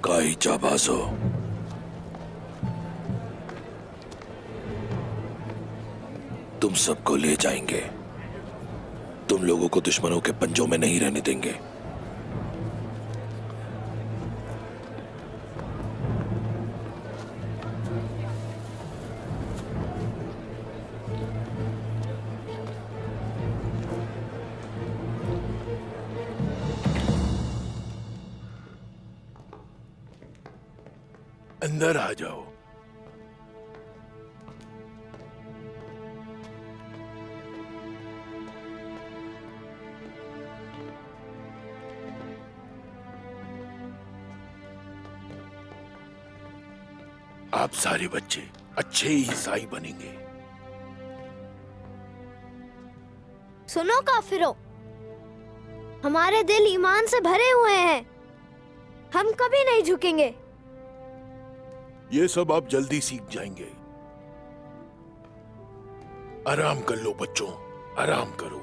काई जाबाजो, तुम सबको ले जाएंगे। तुम लोगों को दुश्मनों के पंजों में नहीं रहने देंगे। अंदर आ जाओ। आप सारे बच्चे अच्छे ईसाई बनेंगे। सुनो काफिरों, हमारे दिल ईमान से भरे हुए हैं। हम कभी नहीं झुकेंगे। ये सब आप जल्दी सीख जाएंगे। आराम कर लो बच्चों, आराम करो।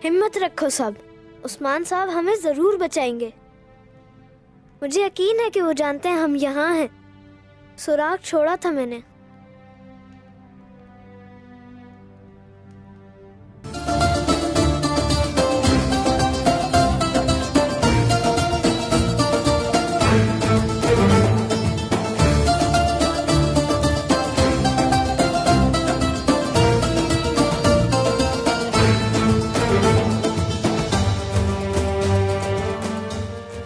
हिम्मत रखो सब। उस्मान साहब हमें जरूर बचाएंगे। मुझे यकीन है कि वो जानते हैं हम यहाँ हैं। सुराग छोड़ा था मैंने।